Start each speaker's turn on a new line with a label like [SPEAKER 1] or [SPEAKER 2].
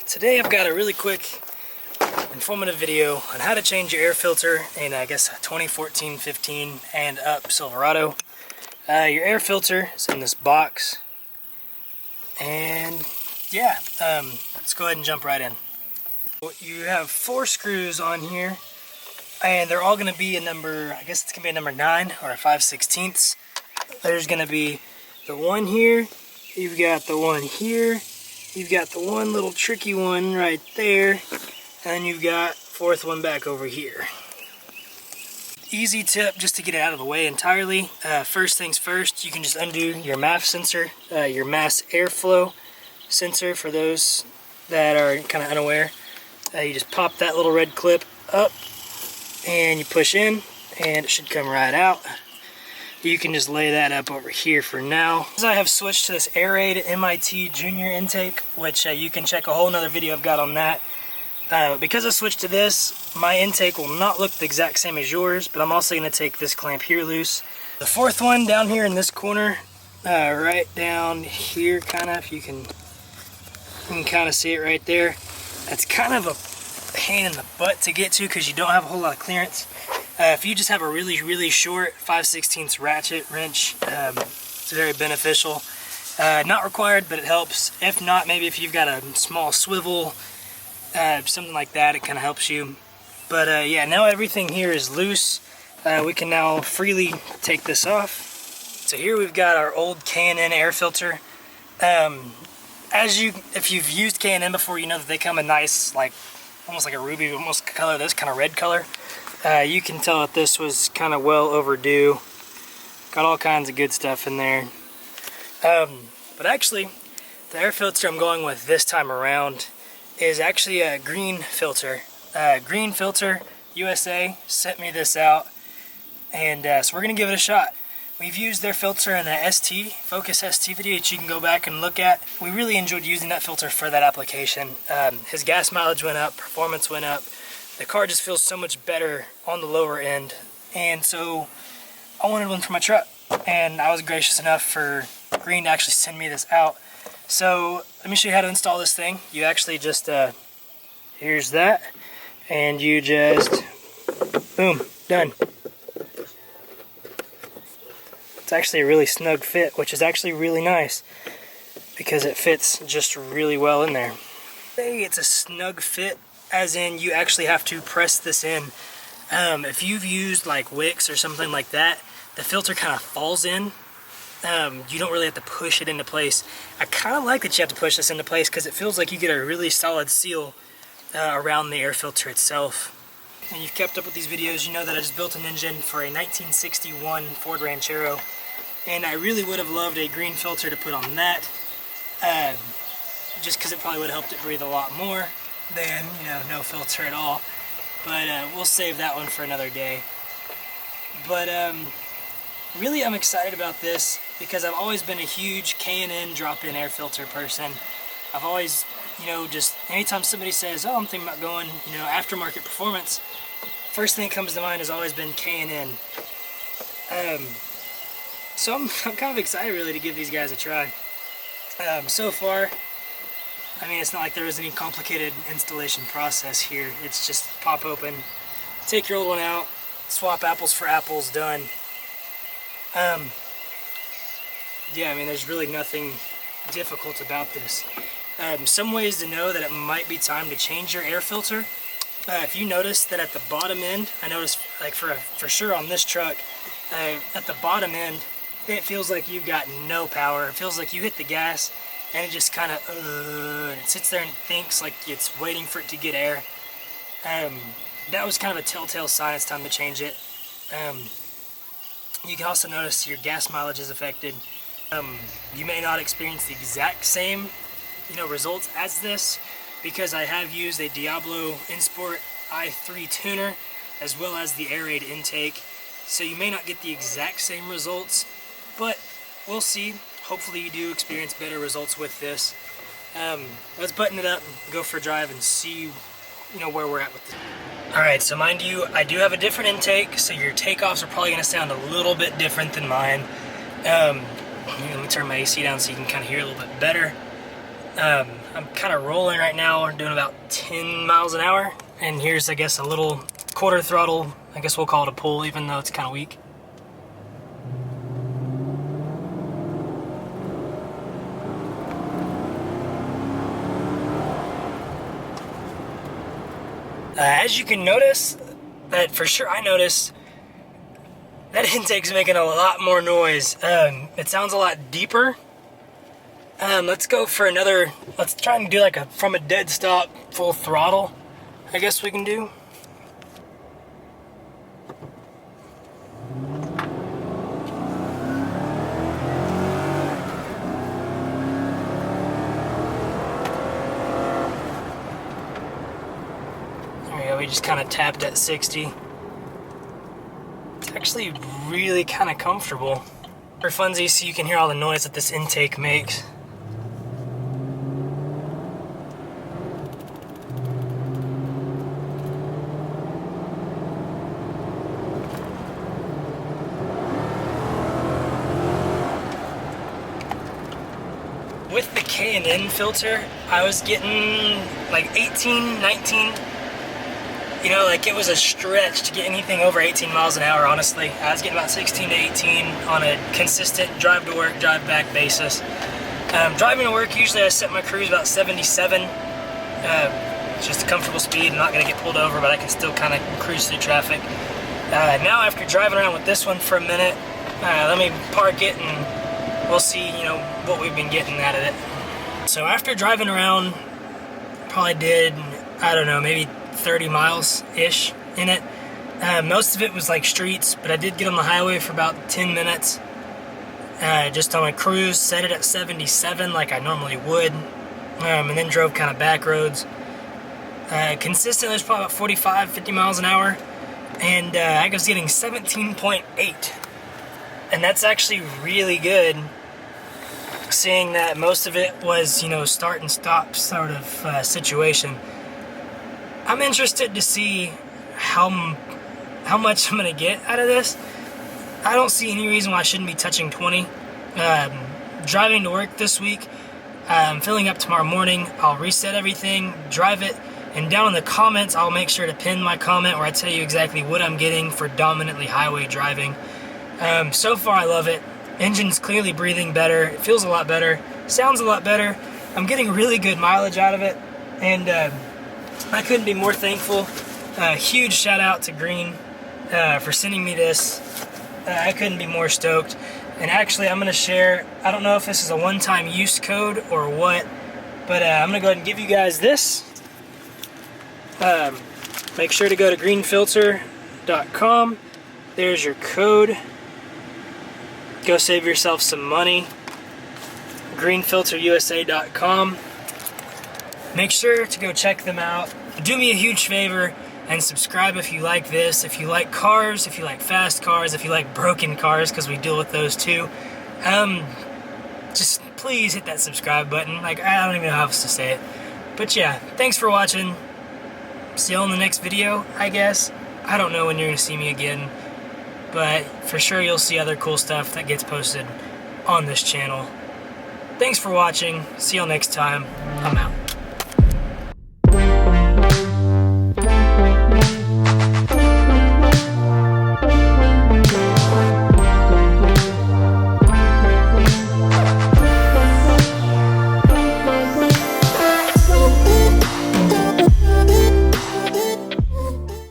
[SPEAKER 1] Today I've got a really quick informative video on how to change your air filter in I guess a 2014, 15 and up Silverado. Your air filter is in this box, and yeah, let's go ahead and jump right in. You have 4 screws on here, and they're all going to be a number, I guess it's going to be a number 9 or a 5/16. There's going to be the one here, you've got the one here, you've got the one little tricky one right there, and you've got 4th one back over here. Easy tip just to get it out of the way entirely. First things first, you can just undo your MAF sensor, your mass airflow sensor for those that are kind of unaware. You just pop that little red clip up and you push in and it should come right out. You can just lay that up over here for now. As I have switched to this Air-Raid MIT Junior intake, which you can check a whole nother video I've got on that. Because I switched to this, my intake will not look the exact same as yours, but I'm also going to take this clamp here loose. The 4th one down here in this corner, right down here, kind of, if you can kind of see it right there. That's kind of a pain in the butt to get to because you don't have a whole lot of clearance. If you just have a really short 5/16 ratchet wrench, it's very beneficial. Not required, but it helps. If not, maybe if you've got a small swivel, something like that, it kind of helps you. But yeah, now everything here is loose. We can now freely take this off. So here we've got our old K&N air filter. If you've used K&N before, you know that they come a nice, like almost like a ruby, almost color, this kind of red color. You can tell that this was kind of well overdue. Got all kinds of good stuff in there. But actually, the air filter I'm going with this time around is actually a green filter. Green Filter USA sent me this out, and so we're gonna give it a shot. We've used their filter in the Focus ST video that you can go back and look at. We really enjoyed using that filter for that application. His gas mileage went up, performance went up. The car just feels so much better on the lower end, and so I wanted one for my truck, and I was gracious enough for Green to actually send me this out. So let me show you how to install this thing. You actually just, here's that, and you just, boom, done. It's actually a really snug fit, which is actually really nice because it fits just really well in there. Hey, it's a snug fit, as in you actually have to press this in. If you've used like wicks or something like that, the filter kind of falls in. You don't really have to push it into place. I kind of like that you have to push this into place because it feels like you get a really solid seal around the air filter itself. And you've kept up with these videos, you know that I just built an engine for a 1961 Ford Ranchero, and I really would have loved a green filter to put on that, just because it probably would have helped it breathe a lot more than, you know, no filter at all. But we'll save that one for another day. But really, I'm excited about this because I've always been a huge K&N drop-in air filter person. I've always, you know, just anytime somebody says, oh, I'm thinking about going, you know, aftermarket performance, first thing that comes to mind has always been K&N. So I'm kind of excited really to give these guys a try. So far, I mean, it's not like there was any complicated installation process here. It's just pop open, take your old one out, swap apples for apples, done. Yeah, I mean, there's really nothing difficult about this. Some ways to know that it might be time to change your air filter. If you notice that at the bottom end, I noticed like for sure on this truck, at the bottom end, it feels like you've got no power. It feels like you hit the gas and it just kind of, and it sits there and thinks like it's waiting for it to get air. That was kind of a telltale sign it's time to change it. You can also notice your gas mileage is affected. You may not experience the exact same, you know, results as this because I have used a Diablo InSport i3 tuner as well as the Air-Raid intake, so you may not get the exact same results, but we'll see. Hopefully you do experience better results with this. Let's button it up and go for a drive and see, you know, where we're at with this. Alright, so mind you, I do have a different intake, so your takeoffs are probably going to sound a little bit different than mine. Let me turn my AC down so you can kind of hear a little bit better. I'm kind of rolling right now. We're doing about 10 miles an hour. And here's, I guess, a little quarter throttle. I guess we'll call it a pull, even though it's kind of weak. As you can notice, that for sure I noticed, that intake's making a lot more noise. It sounds a lot deeper. Let's go for another, let's try and do like a from a dead stop, full throttle, I guess we can do. There we go, we just kind of tapped at 60. It's actually really kind of comfortable. For funsies, so you can hear all the noise that this intake makes. With the K&N filter, I was getting like 18, 19. You know, like it was a stretch to get anything over 18 miles an hour, honestly. I was getting about 16 to 18 on a consistent drive to work, drive back basis. Driving to work, usually I set my cruise about 77. It's just a comfortable speed. I'm not going to get pulled over, but I can still kind of cruise through traffic. Now after driving around with this one for a minute, let me park it and we'll see, you know, what we've been getting out of it. So after driving around, probably did, I don't know, maybe 30 miles-ish in it. Most of it was like streets, but I did get on the highway for about 10 minutes. Just on my cruise, set it at 77 like I normally would, and then drove kind of back roads. Consistently, it was probably about 45, 50 miles an hour, and I was getting 17.8. And that's actually really good, seeing that most of it was, you know, start and stop sort of situation. I'm interested to see how much I'm going to get out of this. I don't see any reason why I shouldn't be touching 20. Driving to work this week, I'm filling up tomorrow morning. I'll reset everything, drive it, and down in the comments I'll make sure to pin my comment where I tell you exactly what I'm getting for dominantly highway driving. So far I love it. Engine's clearly breathing better. It feels a lot better. Sounds a lot better. I'm getting really good mileage out of it. And I couldn't be more thankful. Huge shout out to Green for sending me this. I couldn't be more stoked. And actually I'm going to share, I don't know if this is a one-time use code or what, but I'm going to go ahead and give you guys this. Make sure to go to greenfilter.com. There's your code. Go save yourself some money. greenfilterusa.com. Make sure to go check them out. Do me a huge favor and subscribe if you like this. If you like cars, if you like fast cars, if you like broken cars, because we deal with those too. Just please hit that subscribe button. Like, I don't even know how else to say it. But yeah, thanks for watching. See you on the next video, I guess. I don't know when you're going to see me again, but for sure you'll see other cool stuff that gets posted on this channel. Thanks for watching. See y'all next time. I'm out.